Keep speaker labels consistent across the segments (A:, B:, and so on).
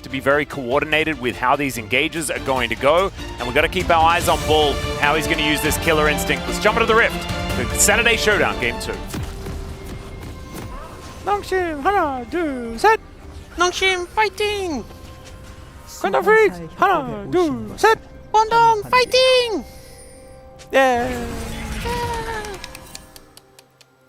A: to be very coordinated with how these engages are going to go, and we've got to keep our eyes on Bull, how he's going to use this killer instinct. Let's jump into the Rift, the Saturday Showdown, Game 2. Nongshim, Hana, do, set!
B: Nongshim, fighting!
A: Quantum Freaks, Hana, do, set!
B: Guangdong, fighting!
A: Yeah!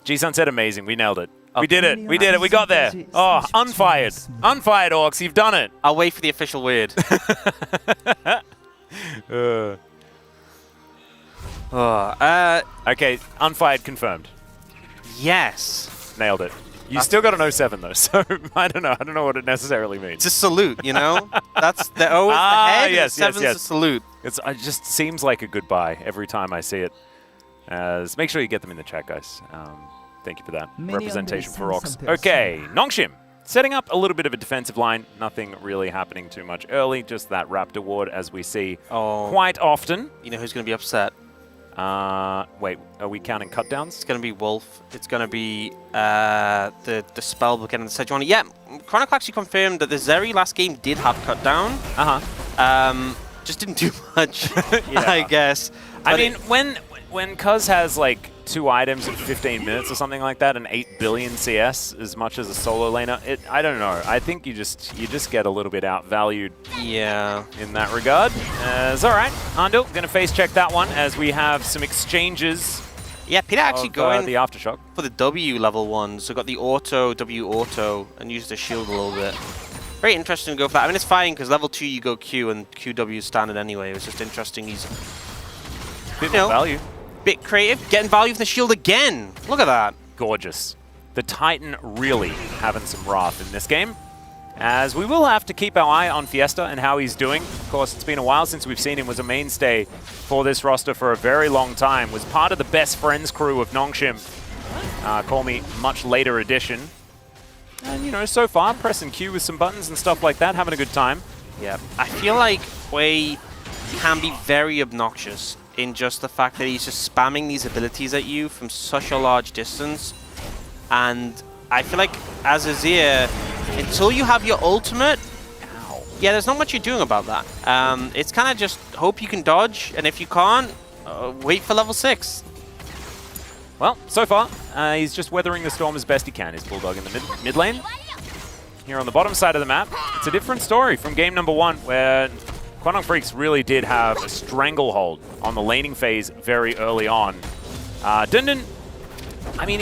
A: G-Sun said amazing, we nailed it. We did it, we did it, we got there. Oh, unfired. Unfired, Orcs, you've done it.
B: I'll wait for the official word.
A: Okay, unfired confirmed.
B: Yes.
A: Nailed it. You still got an 07 though, so I don't know what it necessarily means.
B: It's a salute, you know? That's the O is the head,
A: yes,
B: and 7's
A: yes.
B: a salute.
A: It just seems like a goodbye every time I see it. Make sure you get them in the chat, guys. Thank you for that representation for Orcs. Okay, Nongshim. Setting up a little bit of a defensive line. Nothing really happening too much early. Just that Raptor ward as we see quite often.
B: You know who's going to be upset?
A: Wait, are we counting cutdowns?
B: It's going to be Wolf. It's going to be the Spellbook and the Sejuani. Yeah, Chronicle actually confirmed that the Zeri last game did have cutdown. Just didn't do much, I guess.
A: I mean, when Cuz has like 2 items in 15 minutes or something like that and 8 billion CS as much as a solo laner, I don't know. I think you just get a little bit outvalued.
B: Yeah.
A: In that regard. It's all right. Andil going to face check that one as we have some exchanges.
B: Yeah, Peter actually going
A: the aftershock
B: for the W level one. So got the W auto and used the shield a little bit. Very interesting to go for that. I mean, it's fine because level 2 you go Q and QW is standard anyway. It was just interesting. He's
A: bit more value.
B: Bit creative, getting value from the shield again. Look at that.
A: Gorgeous. The Titan really having some wrath in this game, as we will have to keep our eye on Fiesta and how he's doing. Of course, it's been a while since we've seen him. Was a mainstay for this roster for a very long time. Was part of the best friends crew of Nongshim. Call me much later edition. And, you know, so far, pressing Q with some buttons and stuff like that, having a good time.
B: Yeah, I feel like Wei can be very obnoxious in just the fact that he's just spamming these abilities at you from such a large distance. And I feel like as Azir, until you have your ultimate, yeah, there's not much you're doing about that. It's kind of just hope you can dodge, and if you can't, wait for level 6.
A: Well, so far, he's just weathering the storm as best he can. His Bulldog in the mid lane. Here on the bottom side of the map, it's a different story from game number 1, where Quantum Freaks really did have a stranglehold on the laning phase very early on. Dundun, I mean,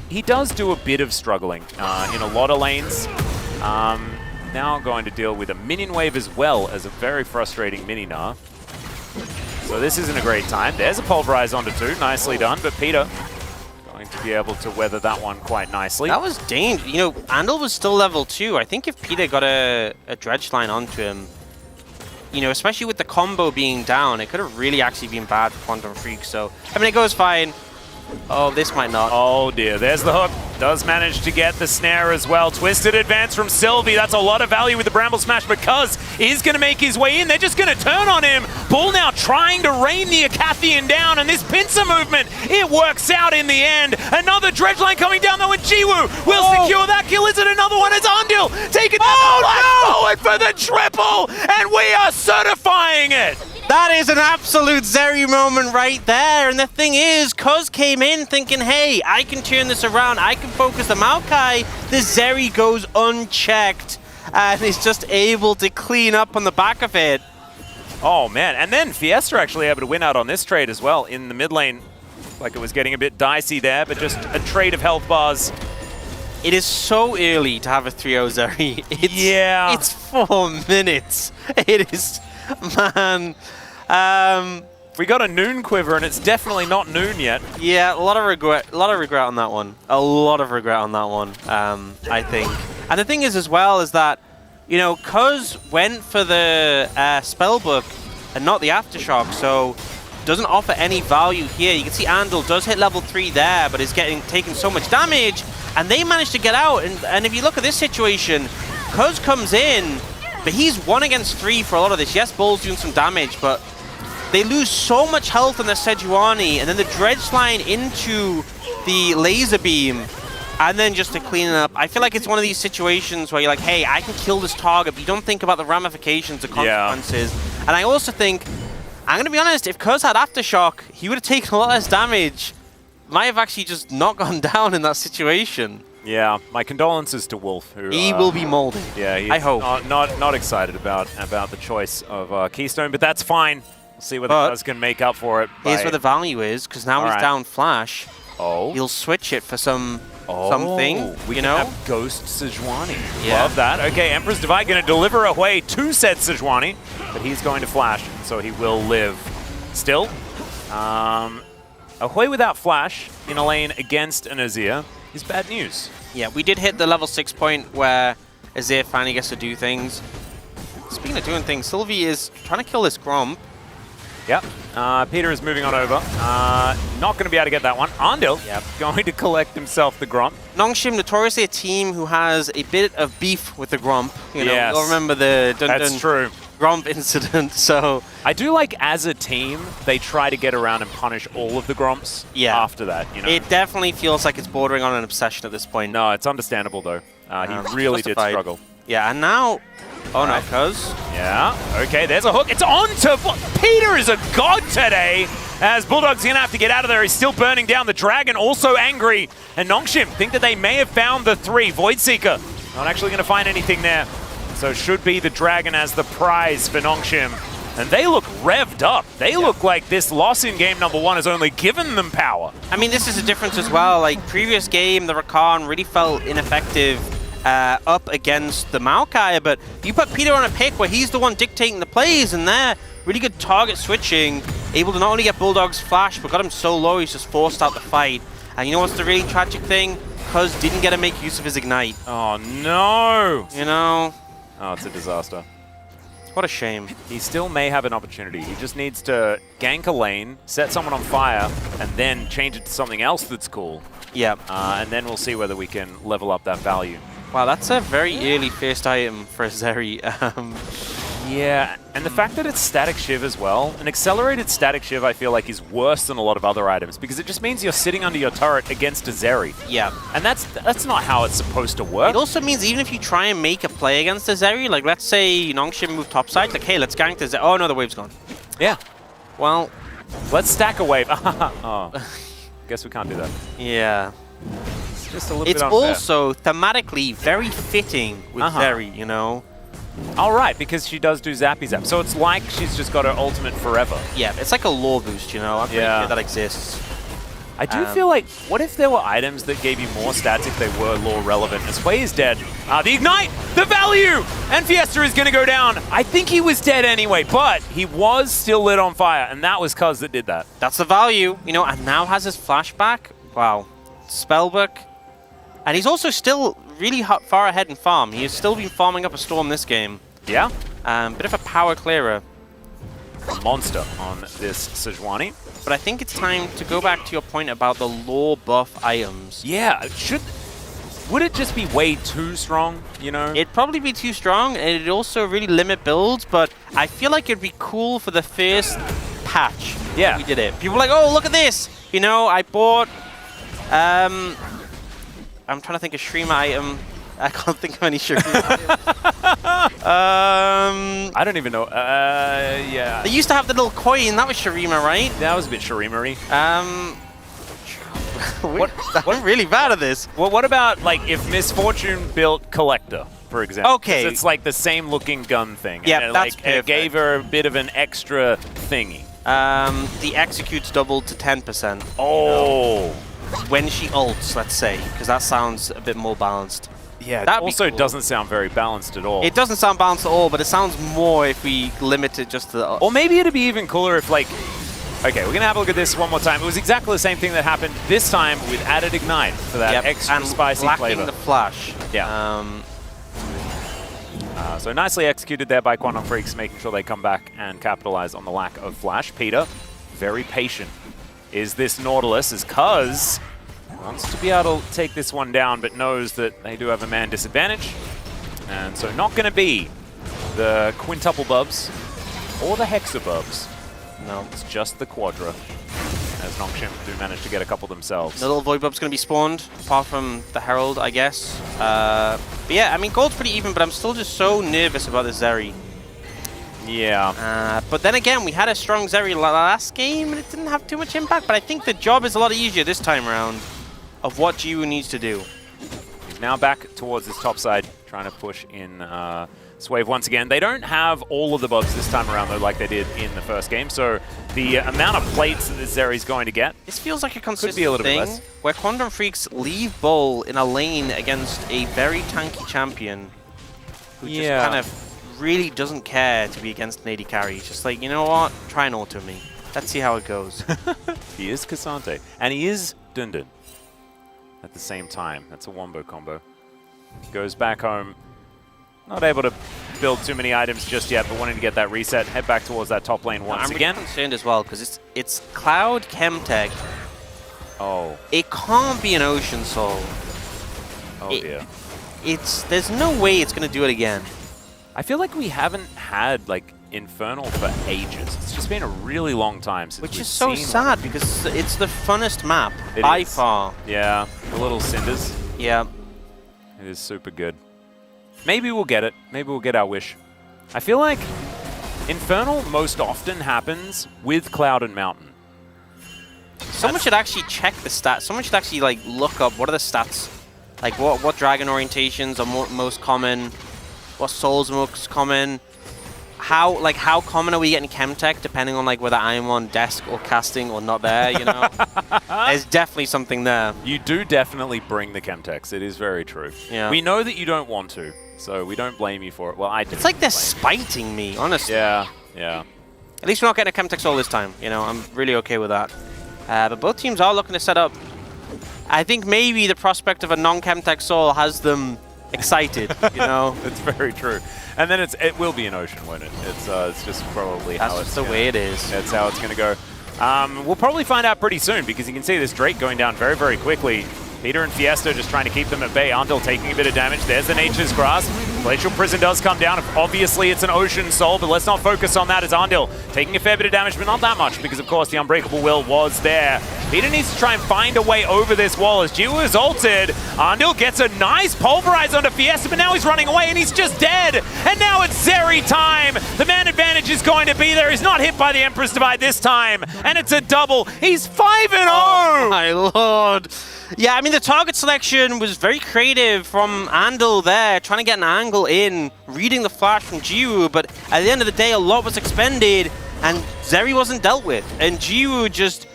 A: he does do a bit of struggling in a lot of lanes. Now going to deal with a minion wave as well as a very frustrating mini-Gnar. So this isn't a great time. There's a Pulverize onto 2. Nicely done, but Peter going to be able to weather that one quite nicely.
B: That was dangerous. You know, Andal was still level 2. I think if Peter got a Dredge line onto him, you know, especially with the combo being down, it could have really actually been bad for Quantum Freak. So, I mean, it goes fine. Oh, this might not.
A: Oh dear, there's the hook. Does manage to get the snare as well. Twisted advance from Sylvie. That's a lot of value with the Bramble Smash, because he's going to make his way in. They're just going to turn on him. Bull now trying to rain the Acathian down, and this pincer movement, it works out in the end. Another dredge line coming down though, and Jiwoo will secure that kill. Is it another one? It's Andil taking forward for the triple, and we are certifying it.
B: That is an absolute Zeri moment right there. And the thing is, Cuz came in thinking, hey, I can turn this around. I can focus the Maokai. The Zeri goes unchecked and is just able to clean up on the back of it.
A: Oh, man. And then Fiesta actually able to win out on this trade as well in the mid lane. Like it was getting a bit dicey there, but just a trade of health bars.
B: It is so early to have a 3-0 Zeri. It's 4 minutes. It is, man.
A: We got a noon quiver, and it's definitely not noon yet.
B: Yeah, a lot of regret on that one. A lot of regret on that one, I think. And the thing is as well is that, you know, Cuz went for the Spellbook and not the Aftershock, so doesn't offer any value here. You can see Andal does hit level 3 there, but is taking so much damage, and they managed to get out. And if you look at this situation, Cuz comes in, but he's 1 against 3 for a lot of this. Yes, Bull's doing some damage, but they lose so much health on their Sejuani, and then the Dredge line into the laser beam. and then just to clean it up. I feel like it's one of these situations where you're like, hey, I can kill this target, but you don't think about the ramifications, the consequences. Yeah. And I also think, I'm going to be honest, if Cuz had Aftershock, he would have taken a lot less damage. Might have actually just not gone down in that situation.
A: Yeah, my condolences to Wolf. Who,
B: he will be molded.
A: Yeah, he's
B: I hope.
A: Not excited about the choice of Keystone, but that's fine. We'll see whether Cuz can make up for it.
B: Here's where the value is, because now he's down Flash.
A: Oh.
B: He'll switch it for something,
A: we
B: you know?
A: have Ghost Sejuani.
B: Yeah.
A: Love that. Okay, Emperor's Divide going to deliver away 2 sets Sejuani, but he's going to Flash, so he will live. Still, Ahoy without Flash in a lane against an Azir is bad news.
B: Yeah, we did hit the level 6 point where Azir finally gets to do things. Speaking of doing things, Sylvie is trying to kill this Gromp.
A: Yep. Peter is moving on over. Not going to be able to get that one. Arndil going to collect himself the Gromp. Nongshim,
B: notoriously a team who has a bit of beef with the Gromp. You know, you'll remember the
A: That's true.
B: Gromp incident, so...
A: I do like, as a team, they try to get around and punish all of the Gromps after that, you know?
B: It definitely feels like it's bordering on an obsession at this point.
A: No, it's understandable, though. He really did struggle.
B: Yeah, and now... Oh, no, Cuz.
A: Yeah, okay, there's a hook. It's on to... Peter is a god today, as Bulldog's going to have to get out of there. He's still burning down the Dragon, also angry. And Nongshim think that they may have found the 3. Voidseeker, not actually going to find anything there. So should be the Dragon as the prize for Nongshim. And they look revved up. They look like this loss in game number 1 has only given them power.
B: I mean, this is a difference as well. Like, previous game, the Rakan really felt ineffective up against the Maokai, but you put Peter on a pick where he's the one dictating the plays, and they're really good target switching, able to not only get Bulldog's Flash, but got him so low he's just forced out the fight. And you know what's the really tragic thing? Cuz didn't get to make use of his Ignite.
A: Oh, no!
B: You know...
A: Oh, it's a disaster.
B: What a shame.
A: He still may have an opportunity. He just needs to gank a lane, set someone on fire, and then change it to something else that's cool.
B: Yeah.
A: And then we'll see whether we can level up that value.
B: Wow, that's a very early first item for Zeri.
A: Yeah, and the fact that it's Static Shiv as well, an accelerated Static Shiv I feel like is worse than a lot of other items, because it just means you're sitting under your turret against a Zeri.
B: Yeah.
A: And that's not how it's supposed to work.
B: It also means even if you try and make a play against a Zeri, like let's say Nongshim move topside, like hey, let's gank the Zeri. Oh no, the wave's gone.
A: Yeah.
B: Well,
A: let's stack a wave. Oh, guess we can't do that.
B: Yeah.
A: It's just a little
B: bit unfair. It's also thematically very fitting with Zeri, you know?
A: All right, because she does do Zappy Zap. So it's like she's just got her ultimate forever.
B: Yeah, it's like a lore boost, you know? I'm pretty sure that exists.
A: I do feel like, what if there were items that gave you more stats if they were lore relevant? As Sway is dead. The Ignite! The value! And Fiesta is going to go down. I think he was dead anyway, but he was still lit on fire, and that was Cuz that did that.
B: That's the value, you know, and now has his flashback. Wow. Spellbook. And he's also still really far ahead in farm. He has still been farming up a Storm this game.
A: Yeah.
B: Bit of a power clearer.
A: A monster on this Sejuani.
B: But I think it's time to go back to your point about the lore buff items.
A: Yeah, would it just be way too strong, you know?
B: It'd probably be too strong, and it'd also really limit builds, but I feel like it'd be cool for the first patch.
A: Yeah.
B: We did it. People were like, oh, look at this! You know, I bought... I'm trying to think of Shreema item. I can't think of any Shreema items.
A: I don't even know. Yeah.
B: They used to have the little coin. That was Shreema, right?
A: That was a bit Shreemery.
B: I'm really bad at this.
A: Well, what about, like, if Misfortune built Collector, for example?
B: Okay.
A: It's like the same looking gun thing.
B: Yeah,
A: and
B: that's
A: like,
B: perfect.
A: It gave her a bit of an extra thingy.
B: The execute's doubled to 10%.
A: Oh.
B: You know? When she ults, let's say, because that sounds a bit more balanced.
A: Yeah, that also doesn't sound very balanced at all.
B: It doesn't sound balanced at all, but it sounds more if we limit it just to the...
A: Or maybe it'd be even cooler if, like... Okay, we're going to have a look at this one more time. It was exactly the same thing that happened this time with added Ignite for that extra
B: and
A: spicy flavor.
B: the flash.
A: Yeah. So nicely executed there by Quantum Freaks, making sure they come back and capitalize on the lack of flash. Peter, very patient. Is this Nautilus? Is Cuz wants to be able to take this one down, but knows that they do have a man disadvantage. And so not going to be the quintuple bubs or the hexabubs. No, it's just the quadra. as Nongshim do manage to get a couple themselves.
B: The little Void Bub's going to be spawned, apart from the Herald, I guess. But yeah, I mean, gold's pretty even, but I'm still just so nervous about this Zeri.
A: Yeah.
B: But then again, we had a strong Zeri last game, and it didn't have too much impact. But I think the job is a lot easier this time around of what Jiwoo needs to do.
A: He's now back towards his top side, trying to push in Swave once again. They don't have all of the bugs this time around, though, like they did in the first game. So the amount of plates that this Zeri's going to get...
B: This feels like a consistent
A: be a little bit
B: thing
A: less.
B: where Quantum Freaks leave Bull in a lane against a very tanky champion who just kind of really doesn't care to be against an AD carry. He's just like, you know what? Try and auto me. Let's see how it goes.
A: He is Cassante, and he is Dundun at the same time. That's a wombo combo. Goes back home. Not able to build too many items just yet, but wanting to get that reset, head back towards that top lane once again.
B: I'm really concerned as well, because it's Cloud Chemtech.
A: Oh.
B: It can't be an Ocean Soul.
A: Oh dear.
B: There's no way it's going to do it again.
A: I feel like we haven't had, like, Infernal for ages. It's just been a really long time since
B: Which is so sad, because it's the funnest map,
A: it
B: by
A: is.
B: far.
A: Yeah, the little cinders.
B: Yeah.
A: It is super good. Maybe we'll get it. Maybe we'll get our wish. I feel like Infernal most often happens with Cloud and Mountain.
B: Someone should actually check the stats. Someone should actually like look up what are the stats, like what dragon orientations are most common, what souls are most common, how common are we getting Chemtech depending on like whether I'm on desk or casting or not there. You know, there's definitely something there.
A: You do definitely bring the Chemtechs. It is very true.
B: Yeah.
A: We know that you don't want to, so we don't blame you for it. Well, I do.
B: It's like they're spiting me, honestly.
A: Yeah, yeah.
B: At least we're not getting a Chemtech soul this time. You know, I'm really okay with that. But both teams are looking to set up. I think maybe the prospect of a non-Chemtech soul has them excited, you know?
A: It's very true. And then it will be an ocean, won't it? It's just probably how
B: That's
A: it's
B: just the way it is.
A: That's how it's going to go. We'll probably find out pretty soon, because you can see this Drake going down very, very quickly. Peter and Fiesta just trying to keep them at bay. Arndil taking a bit of damage. There's the Nature's Grasp. Glacial Prison does come down. Obviously, it's an Ocean Soul, but let's not focus on that as Arndil taking a fair bit of damage, but not that much, because, of course, the Unbreakable Will was there. Peter needs to try and find a way over this wall as Jiwoo is ulted. Arndil gets a nice pulverize onto Fiesta, but now he's running away, and he's just dead. And now it's Zeri time. The man advantage is going to be there. He's not hit by the Emperor's Divide this time, and it's a double. He's 5-0!
B: Oh, my lord. Yeah, I mean, the target selection was very creative from Arndil there, trying to get an angle in, reading the flash from Jiwoo, but at the end of the day, a lot was expended, and Zeri wasn't dealt with, and Jiwoo just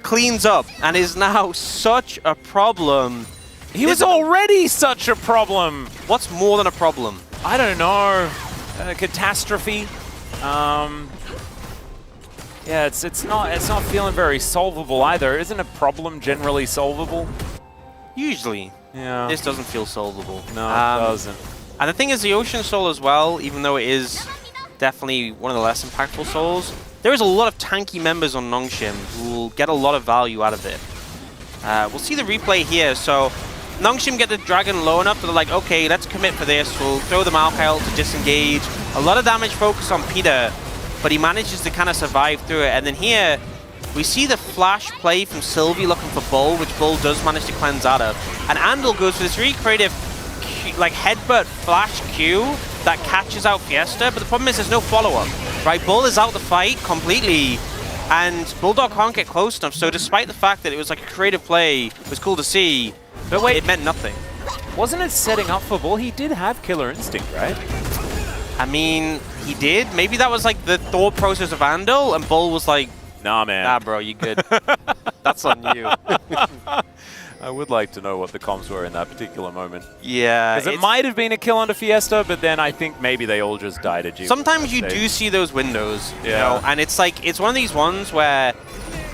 B: cleans up, and is now such a problem.
A: He was already such a problem.
B: What's more than a problem?
A: I don't know. Catastrophe. Yeah, it's not feeling very solvable either. Isn't a problem generally solvable?
B: Usually.
A: Yeah.
B: This doesn't feel solvable.
A: No, it doesn't.
B: And the thing is, the Ocean Soul as well, even though it is definitely one of the less impactful souls, there is a lot of tanky members on Nongshim who will get a lot of value out of it. We'll see the replay here. So Nongshim get the dragon low enough that they're like, okay, let's commit for this. We'll throw the Malkail to disengage. A lot of damage focus on Peter, but he manages to kind of survive through it. And then here, we see the flash play from Sylvie looking for Bull, which Bull does manage to cleanse out of. And Arndil goes for this really creative like headbutt flash Q that catches out Fiesta, but the problem is there's no follow-up. Right, Bull is out the fight completely, and Bulldog can't get close enough, so despite the fact that it was like a creative play, it was cool to see, but wait, it meant nothing.
A: Wasn't it setting up for Bull? He did have Killer Instinct, right?
B: I mean, he did. Maybe that was like the thought process of Arndil, and Bull was like,
A: nah, man.
B: Nah, bro, you good. That's on you.
A: I would like to know what the comms were in that particular moment.
B: Yeah.
A: Because it might have been a kill onto Fiesta, but then I think maybe they all just died at you.
B: Sometimes you do see those windows,
A: yeah.
B: You know, and it's like, it's one of these ones where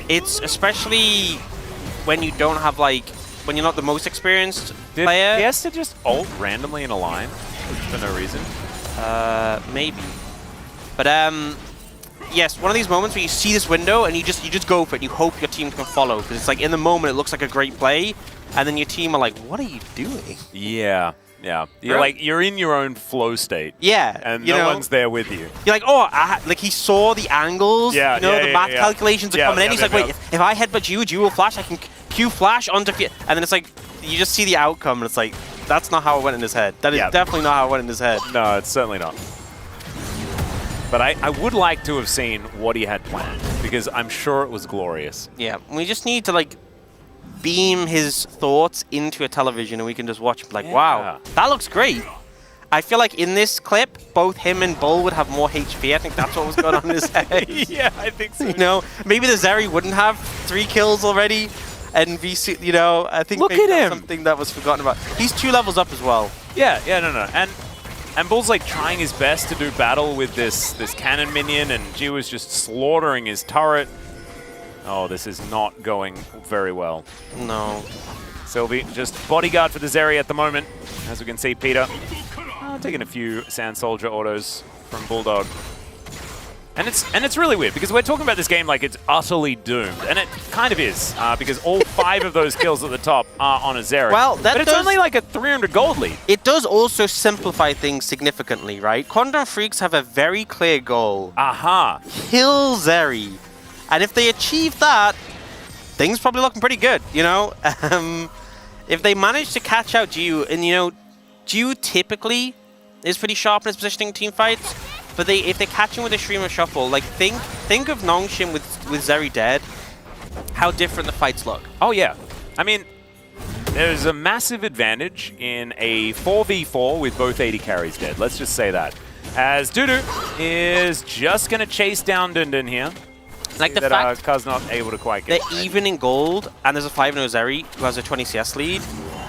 B: it's especially when you don't have like, when you're not the most experienced player.
A: Did Fiesta just ult randomly in a line for no reason?
B: Maybe. But yes, one of these moments where you see this window and you just go for it and you hope your team can follow, because it's like in the moment it looks like a great play, and then your team are like, what are you doing?
A: Yeah. Yeah. You're in your own flow state.
B: Yeah.
A: And no one's there with you.
B: You're like, oh, like he saw the angles.
A: Yeah,
B: the math calculations are coming in. He's like, wait, if I headbutt you will flash. I can Q flash onto and then it's like you just see the outcome, and it's like that's not how it went in his head. That is definitely not how it went in his head.
A: No, it's certainly not. But I would like to have seen what he had planned, because I'm sure it was glorious.
B: Yeah, we just need to like beam his thoughts into a television, and we can just watch him like, wow, that looks great. I feel like in this clip, both him and Bull would have more HP. I think that's what was going on in his head.
A: Yeah, I think so.
B: You know, maybe the Zeri wouldn't have 3 kills already, and VC, you know, I think
A: look
B: maybe
A: at
B: that's
A: him.
B: Something that was forgotten about. He's 2 levels up as well.
A: Yeah, no. And Bull's like trying his best to do battle with this cannon minion, and Jiwoo is just slaughtering his turret. Oh, this is not going very well.
B: No.
A: Sylvie just bodyguard for the Zeri at the moment. As we can see, Peter taking a few Sand Soldier autos from Bulldog. And it's really weird, because we're talking about this game like it's utterly doomed, and it kind of is, because all 5 of those kills at the top are on a Zeri.
B: Well,
A: but it's only like a 300 gold lead.
B: It does also simplify things significantly, right? Quantum Freaks have a very clear goal.
A: Aha.
B: Kill Zeri. And if they achieve that, things probably looking pretty good, you know? If they manage to catch out Jiwoo, and you know, Jiwoo typically is pretty sharp in his positioning team fights, but if they catch him with a stream of shuffle, like think of Nongshim with Zeri dead, how different the fights look.
A: Oh yeah. I mean, there's a massive advantage in a 4v4 with both 80 carries dead. Let's just say that. As Dudu is just going to chase down Dundun here.
B: Like the fact
A: Kuz not able to quite get
B: they're even in gold, and there's a 5-0 Zeri who has a 20 CS lead,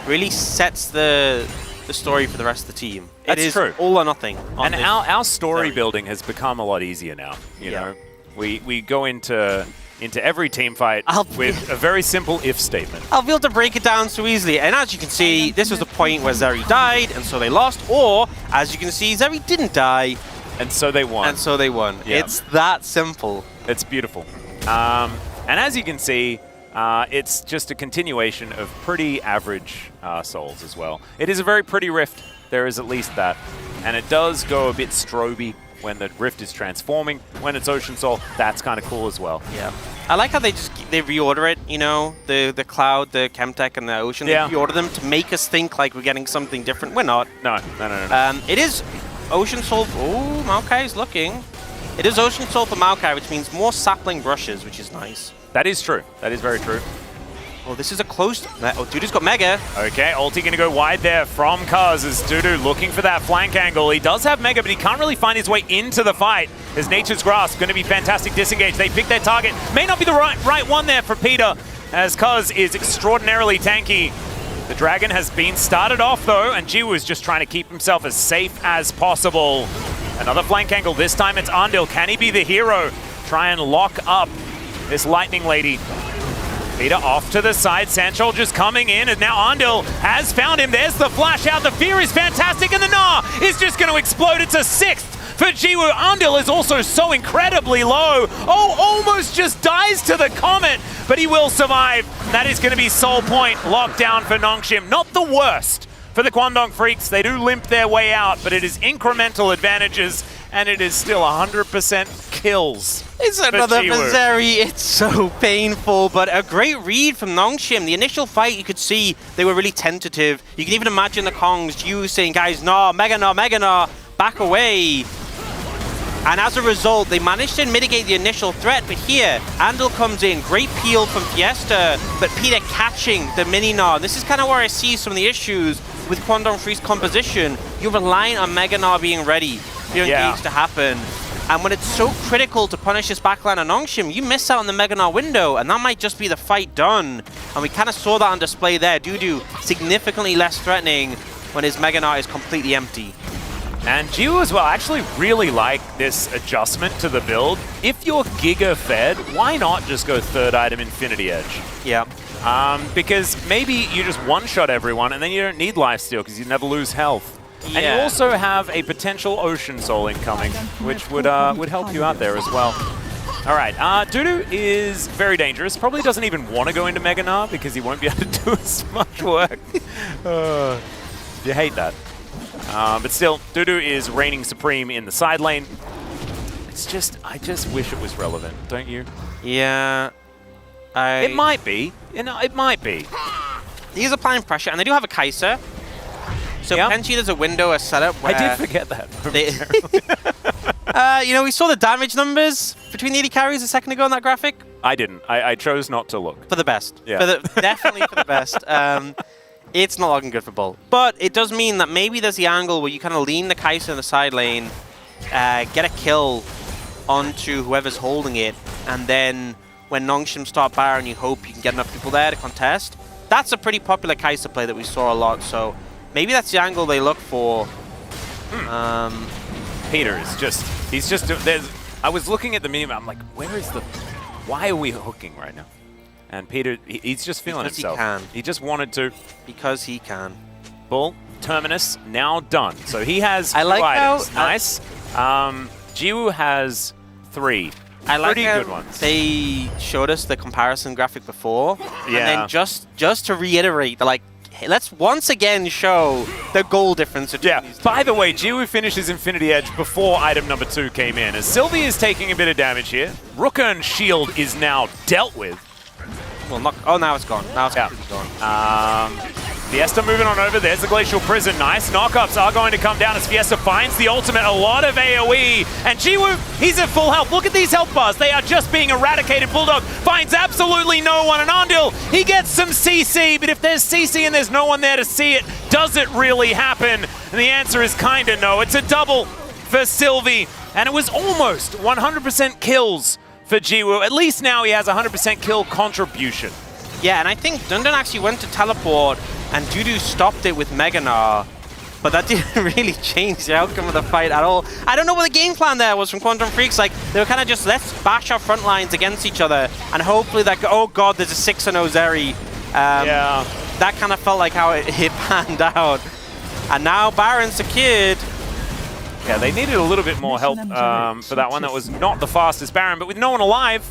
B: really sets the story for the rest of the team.
A: That's
B: it is
A: true.
B: All or nothing.
A: And our story building has become a lot easier now. You know, we go into every team fight with a very simple if statement.
B: I'll be able to break it down so easily. And as you can see, this was the point where Zeri died, and so they lost. Or, as you can see, Zeri didn't die.
A: And so they won.
B: And so they won. Yeah. It's that simple.
A: It's beautiful. And as you can see, it's just a continuation of pretty average souls as well. It is a very pretty rift. There is at least that. And it does go a bit stroby when the rift is transforming. When it's Ocean Soul, that's kind of cool as well.
B: Yeah. I like how they reorder it, you know, the Cloud, the Chemtech, and the Ocean.
A: Yeah.
B: They reorder them to make us think like we're getting something different. We're not.
A: No.
B: It is Ocean Soul. Oh, Maokai's looking. It is Ocean Soul for Maokai, which means more sapling brushes, which is nice.
A: That is true. That is very true.
B: Oh, this is a close... Oh, Dudu's got Mega.
A: Okay, ulti going to go wide there from Kuz as Dudu looking for that flank angle. He does have Mega, but he can't really find his way into the fight. As Nature's Grasp going to be fantastic disengage. They pick their target. May not be the right one there for Peter, as Kuz is extraordinarily tanky. The Dragon has been started off, though, and Jiwoo is just trying to keep himself as safe as possible. Another flank angle. This time it's Andil. Can he be the hero? Try and lock up this Lightning Lady. Peter off to the side. Sanchol just coming in, and now Andil has found him. There's the flash out. The fear is fantastic, and the Gnar is just going to explode. It's a 6th for Jiwoo. Andil is also so incredibly low. Oh, almost just dies to the Comet, but he will survive. That is going to be Soul Point locked down for Nongshim. Not the worst for the Kwangdong Freaks. They do limp their way out, but it is incremental advantages, and it is still 100% kills.
B: It's another Zeri. It's so painful, but a great read from Nongshim. The initial fight, you could see they were really tentative. You can even imagine the Kongs, you saying, guys, no, Mega no, back away. And as a result, they managed to mitigate the initial threat, but here, Andil comes in, great peel from Fiesta, but Peter catching the mini Gnar. This is kind of where I see some of the issues with Kwangdong Freak's composition. You're relying on Mega Gnar being ready for your engage to happen. And when it's so critical to punish this backline of Nongshim, you miss out on the Mega Gnar window, and that might just be the fight done. And we kind of saw that on display there. Dudu significantly less threatening when his Mega Gnar is completely empty.
A: And Jiwoo as well, I actually really like this adjustment to the build. If you're Giga fed, why not just go 3rd item Infinity Edge?
B: Yeah.
A: Because maybe you just one-shot everyone and then you don't need lifesteal because you never lose health. Yeah. And you also have a potential Ocean Soul incoming, which would help you out there as well. All right, Dudu is very dangerous. Probably doesn't even want to go into Mega Gnar because he won't be able to do as much work. You hate that. But still, Dudu is reigning supreme in the side lane. It's just, I just wish it was relevant, don't you?
B: Yeah.
A: It might be. You know, it might be.
B: He's applying pressure, and they do have a Kai'Sa. So potentially there's a window, a setup where...
A: I did forget that.
B: You know, we saw the damage numbers between the AD carries a second ago on that graphic.
A: I didn't. I chose not to look.
B: For the best.
A: Yeah.
B: Definitely for the best. It's not looking good for Bull. But it does mean that maybe there's the angle where you kind of lean the Kai'Sa in the side lane, get a kill onto whoever's holding it, and then when Nongshim start Baron, you hope you can get enough people there to contest. That's a pretty popular Kai'Sa play that we saw a lot, so maybe that's the angle they look for.
A: Peter is just, he's just, I was looking at the meme, I'm like, where is the, why are we hooking right now? And Peter, he's just feeling
B: because
A: himself.
B: He can.
A: He just wanted to.
B: Because he can.
A: Bull, Terminus, now done. So he has
B: I like
A: items.
B: How,
A: nice. Jiwoo has 3.
B: I like
A: pretty good ones.
B: They showed us the comparison graphic before.
A: Yeah.
B: And then just to reiterate, they're like, hey, let's once again show the goal difference between these two.
A: By the way, Jiwoo finishes Infinity Edge before item number 2 came in. As Sylvie is taking a bit of damage here. Rookern's shield is now dealt with.
B: Well, now it's gone. Now it's completely gone.
A: Fiesta moving on over. There's the Glacial Prison. Nice. Knockups are going to come down as Fiesta finds the ultimate. A lot of AoE. And Jiwoo, he's at full health. Look at these health bars. They are just being eradicated. Bulldog finds absolutely no one. And Ondil, he gets some CC. But if there's CC and there's no one there to see it, does it really happen? And the answer is kind of no. It's a double for Sylvie. And it was almost 100% kills for Jiwoo. At least now he has 100% kill contribution.
B: Yeah, and I think Dundun actually went to teleport, and Dudu stopped it with Meganar, but that didn't really change the outcome of the fight at all. I don't know what the game plan there was from Quantum Freaks. Like, they were kind of just, let's bash our front lines against each other, and hopefully that, oh god, there's a 6-0 Zeri.
A: Yeah.
B: That kind of felt like how it panned out. And now Baron secured.
A: Yeah, they needed a little bit more help for that one. That was not the fastest Baron, but with no one alive,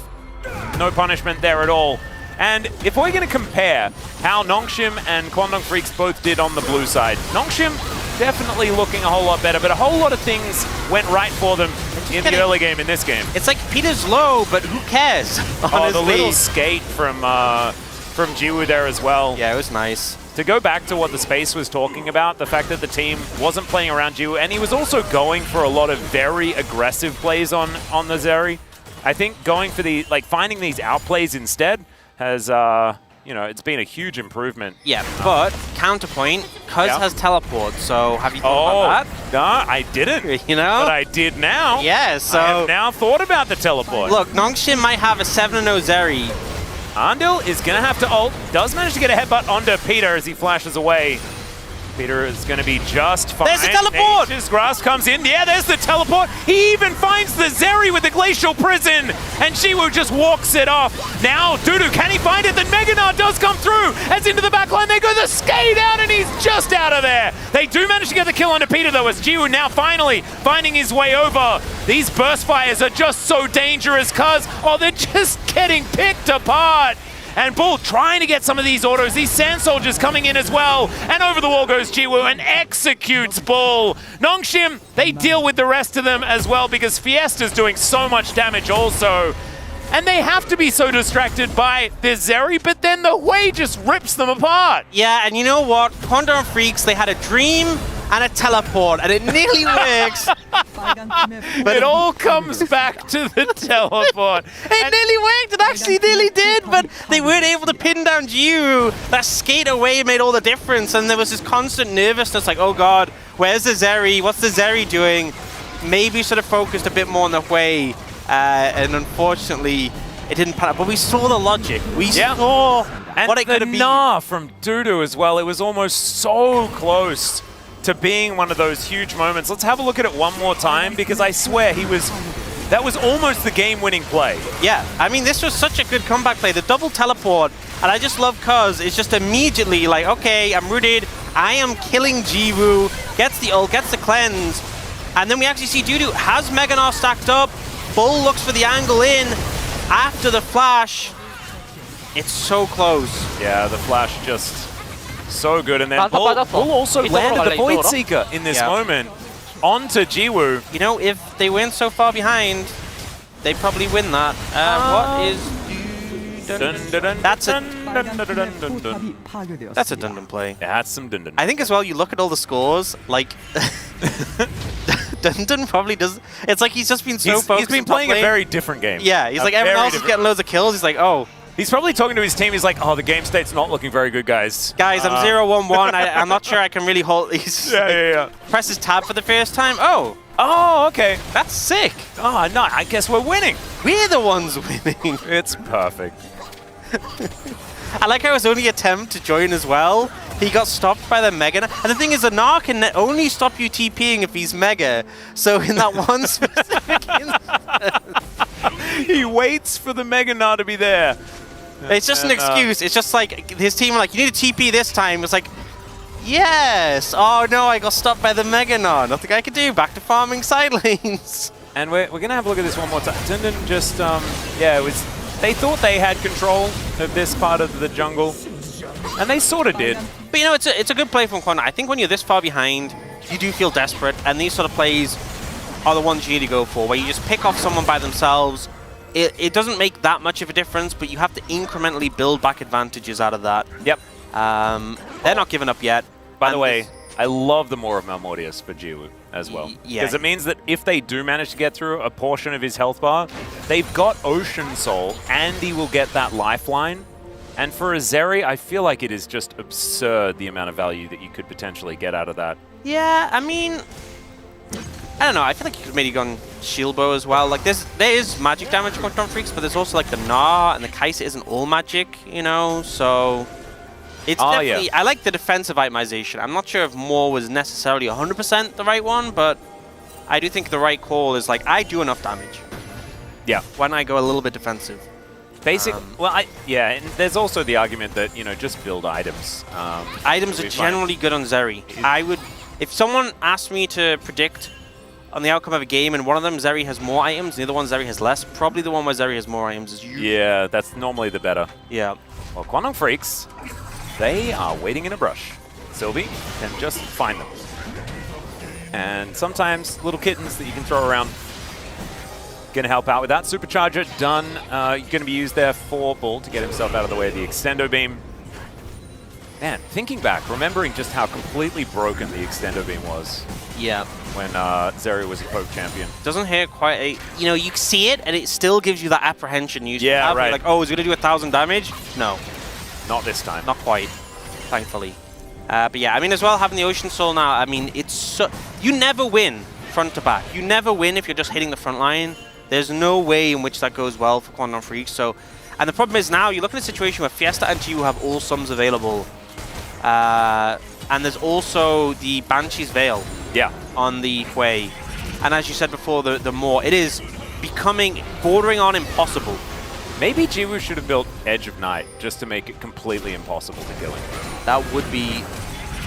A: no punishment there at all. And if we're going to compare how Nongshim and Quantum Freaks both did on the blue side, Nongshim definitely looking a whole lot better, but a whole lot of things went right for them in the early game in this game.
B: It's like Peter's low, but who cares?
A: Oh, the little skate from Jiwoo there as well.
B: Yeah, it was nice.
A: To go back to what the space was talking about, the fact that the team wasn't playing around Jiwoo, and he was also going for a lot of very aggressive plays on the Zeri. I think going for the, like, finding these outplays instead has, you know, it's been a huge improvement.
B: Yeah, but counterpoint, Cuz has teleport, so have you thought about that?
A: No, I didn't.
B: You know?
A: But I did now.
B: Yeah, so...
A: I have now thought about the teleport.
B: Look, Nongshim might have a 7-0 Zeri.
A: Ondil is going to have to ult. Does manage to get a headbutt onto Peter as he flashes away. Peter is going to be just fine.
B: There's the teleport!
A: Nature's Grasp comes in. Yeah, there's the teleport. He even finds the Zeri with the Glacial Prison. And Jiwoo just walks it off. Now, Dudu, can he find it? Then Meganar does come through. As into the backline, they go the skate out, and he's just out of there. They do manage to get the kill onto Peter, though, as Jiwoo now finally finding his way over. These burst fires are just so dangerous, cuz, oh, they're just getting picked apart. And Bull trying to get some of these autos, these Sand Soldiers coming in as well. And over the wall goes Jiwoo and executes Bull. Nongshim, they deal with the rest of them as well because Fiesta's doing so much damage also. And they have to be so distracted by their Zeri, but then the Hui just rips them apart.
B: Yeah, and you know what? Quantum Freaks, they had a dream and a teleport, and it nearly works.
A: But it all comes back to the teleport.
B: It nearly worked, it actually nearly did, but they weren't able to pin down Jiwoo. That skate away made all the difference, and there was this constant nervousness, like, oh god, where's the Zeri? What's the Zeri doing? Maybe should have focused a bit more on the Hui, and unfortunately, it didn't pan out. But we saw the logic. We saw what it could have been.
A: Nah from Dudu as well. It was almost so close to being one of those huge moments. Let's have a look at it one more time because I swear that was almost the game-winning play.
B: Yeah, I mean, this was such a good comeback play. The double teleport, and I just love Cuz. It's just immediately like, okay, I'm rooted. I am killing Jiwoo. Gets the ult, gets the cleanse. And then we actually see Dudu has Meganar stacked up. Bull looks for the angle in. After the flash, it's so close.
A: Yeah, the flash just So good. And then
C: Panta
A: Bull
C: padasok.
A: also
C: It's
A: landed the
C: overall
A: Void
C: like
A: Seeker in this
B: Yeah.
A: moment onto Jiwoo.
B: You know, if they went so far behind, they probably win that. What is... That's a... That's a Dundun play.
A: That's some Dundun.
B: I think as well, you look at all the scores, like... Dundun probably does... It's like he's just been so focused
A: He's been
B: on top
A: playing a
B: lane.
A: very different game.
B: Yeah, he's like, everyone else is getting loads of kills. He's like, oh...
A: He's probably talking to his team. He's like, oh, the game state's not looking very good, guys.
B: Guys, I'm 0-1-1. I'm not sure I can really hold... He's
A: Yeah.
B: presses tab for the first time. Oh,
A: Oh, okay.
B: that's sick.
A: Oh, no, I guess we're winning.
B: We're the ones winning.
A: It's perfect.
B: I like how his only attempt to join as well, he got stopped by the Mega. And the thing is, the Gnar can only stop you TPing if he's Mega. So in that one specific instance...
A: He waits for the Mega Gnar to be there.
B: It's just an excuse. It's just like, his team are like, you need to TP this time. It's like, yes! Oh no, I got stopped by the Mega Gnar. Nothing I can do. Back to farming side lanes.
A: And we're going to have a look at this one more time. Dundun just, yeah, it was... They thought they had control of this part of the jungle, and they sort of did.
B: But you know, it's a good play from Quantum. I think when you're this far behind, you do feel desperate, and these sort of plays are the ones you need to go for, where you just pick off someone by themselves. It doesn't make that much of a difference, but you have to incrementally build back advantages out of that.
A: Yep.
B: They're not giving up yet.
A: By the way, I love the Maw of Malmortius for Jiwoo as well.
B: Yeah.
A: Because it means that if they do manage to get through a portion of his health bar, they've got Ocean Soul, and he will get that lifeline. And for a Zeri, I feel like it is just absurd the amount of value that you could potentially get out of that.
B: Yeah, I mean, I don't know. I feel like you could maybe go on Shield Bow as well. Like, there is magic damage on Quantum Freaks, but there's also like the Gnar, and the Kai'Sa isn't all magic, you know, so... It's definitely...
A: Yeah.
B: I like the defensive itemization. I'm not sure if Maw was necessarily 100% the right one, but I do think the right call is like, I do enough damage.
A: Yeah.
B: Why don't I go a little bit defensive?
A: Well, yeah, and there's also the argument that, you know, just build items.
B: Items are generally good on Zeri. I would... If someone asked me to predict on the outcome of a game, and one of them, Zeri has more items, and the other one, Zeri has less, probably the one where Zeri has more items is usually...
A: Yeah, that's normally the better.
B: Yeah.
A: Well, Quantum Freaks, they are waiting in a brush. Sylvie can just find them. And sometimes little kittens that you can throw around. Going to help out with that. Supercharger done. Going to be used there for Bull to get himself out of the way of the Extendo Beam. Man, thinking back, remembering just how completely broken the Extendo Beam was.
B: Yeah.
A: When Zeri was a Poke champion.
B: Doesn't hit quite a... You know, you see it, and it still gives you that apprehension. You
A: Yeah, right.
B: Like, oh, is it going to do 1,000 damage? No.
A: Not this time.
B: Not quite, thankfully. But yeah, I mean, as well, having the Ocean Soul now, I mean, it's so... You never win front to back. You never win if you're just hitting the front line. There's no way in which that goes well for Quantum Freaks. So, and the problem is now, you look at a situation where Fiesta and Jiwoo have all sums available. And there's also the Banshee's Veil on the Hui. And as you said before, the Maw, it is becoming bordering on impossible.
A: Maybe Jiwoo should have built Edge of Night just to make it completely impossible to kill him.
B: That would be...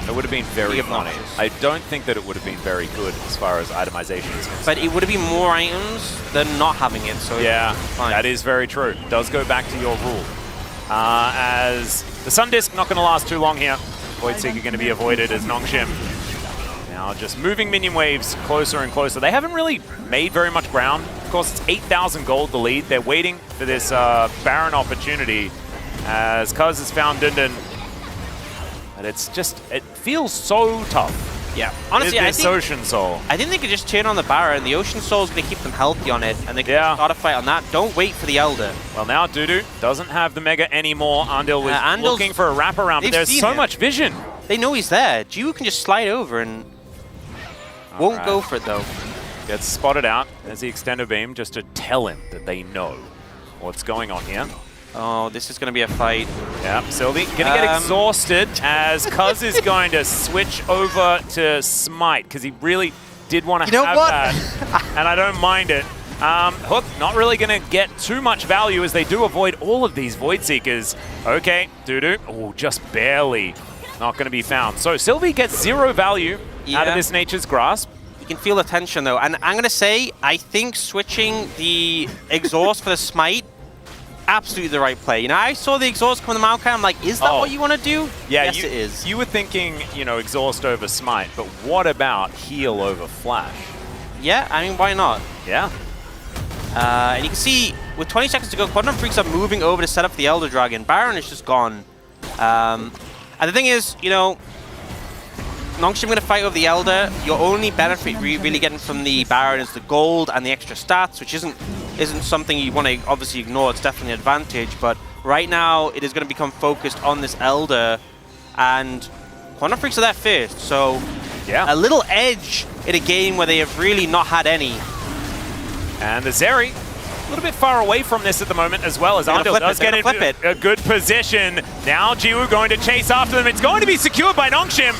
A: It would have been very funny.
B: obnoxious.
A: I don't think that it would have been very good as far as itemization is concerned.
B: But it would have been more items than not having it, so
A: yeah,
B: fine.
A: that is very true. Does go back to your rule. As the Sun Disc not going to last too long here. Void Seeker going to be avoided as Nongshim now just moving minion waves closer and closer. They haven't really made very much ground. Of course, it's 8,000 gold the lead. They're waiting for this Baron opportunity as Cuz has found Dundun. But it's just, it feels so tough.
B: Yeah, honestly, I think
A: Ocean Soul.
B: I think they could just turn on the Baron. The Ocean Soul is going to keep them healthy on it, and they can start a fight on that. Don't wait for the Elder.
A: Well, now Dudu doesn't have the Mega anymore. Andil was looking for a wraparound, but there's so much vision.
B: They know he's there. Jiwoo can just slide over and won't go for it, though.
A: Gets spotted out as the Extendo Beam just to tell him that they know what's going on here.
B: Oh, this is going to be a fight.
A: Yeah, Sylvie going to get exhausted as Cuz is going to switch over to Smite because he really did want to have that, and I don't mind it. Hook not really going to get too much value as they do avoid all of these Void Seekers. Okay, Dudu, oh, just barely not going to be found. So Sylvie gets 0 value out of this Nature's Grasp.
B: You can feel the tension, though, and I'm going to say, I think switching the exhaust for the Smite absolutely the right play. You know, I saw the exhaust come on the Maokai. I'm like, is that what you want to do?
A: Yeah,
B: yes, it is.
A: You were thinking, you know, exhaust over smite, but what about heal over flash?
B: Yeah, I mean, why not?
A: Yeah.
B: And you can see, with 20 seconds to go, Quantum Freaks are moving over to set up the Elder Dragon. Baron is just gone. And the thing is, you know, Nongshim going to fight over the Elder. Your only benefit really getting from the Baron is the gold and the extra stats, which isn't something you want to obviously ignore. It's definitely an advantage, but right now it is going to become focused on this Elder, and Quantum Freaks are there first, so
A: yeah,
B: a little edge in a game where they have really not had any.
A: And the Zeri, a little bit far away from this at the moment as well, as Andil does get into a good position. Now Jiwoo going to chase after them. It's going to be secured by Nongshim.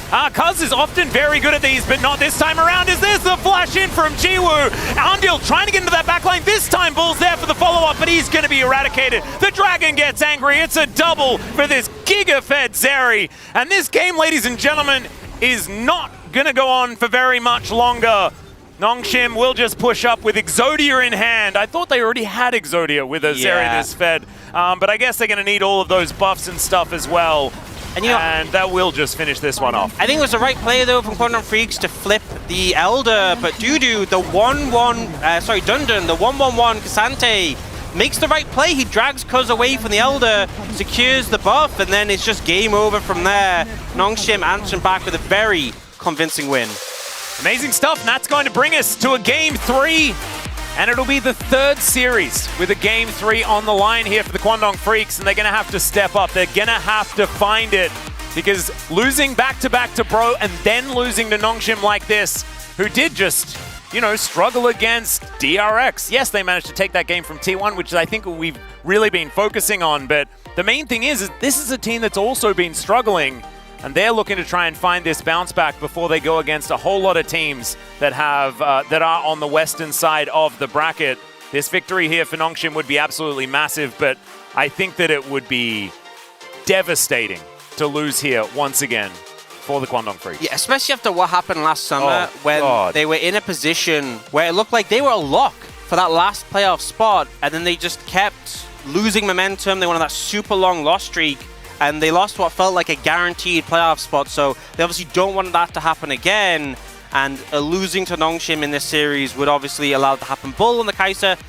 A: Kuz is often very good at these, but not this time around. Is this the flash in from Jiwoo? Andil trying to get into that backline. This time Bull's there for the follow-up, but he's going to be eradicated. The Dragon gets angry. It's a double for this giga-fed Zeri. And this game, ladies and gentlemen, is not going to go on for very much longer. Nongshim will just push up with Exodia in hand. I thought they already had Exodia with a Zeri this fed, but I guess they're going to need all of those buffs and stuff as well. And, you know, that will just finish this one off.
B: I think it was the right play, though, from Quantum Freaks to flip the Elder, but Dudu, the 1-1, Dundun, the 1-1-1 Kasante, makes the right play. He drags Kuz away from the Elder, secures the buff, and then it's just game over from there. Nongshim answering back with a very convincing win.
A: Amazing stuff, and that's going to bring us to a Game 3. And it'll be the third series with a Game 3 on the line here for the Quandong Freaks, and they're going to have to step up. They're going to have to find it, because losing back-to-back to Bro and then losing to Nongshim like this, who did just, you know, struggle against DRX. Yes, they managed to take that game from T1, which I think we've really been focusing on, but the main thing is this is a team that's also been struggling, and they're looking to try and find this bounce back before they go against a whole lot of teams that have that are on the western side of the bracket. This victory here for Nongshim would be absolutely massive, but I think that it would be devastating to lose here once again for the Quandong Freaks.
B: Yeah, especially after what happened last summer when they were in a position where it looked like they were a lock for that last playoff spot, and then they just kept losing momentum. They went on that super long loss streak, and they lost what felt like a guaranteed playoff spot, so they obviously don't want that to happen again, and losing to Nongshim in this series would obviously allow it to happen. Bull and the Kai'Sa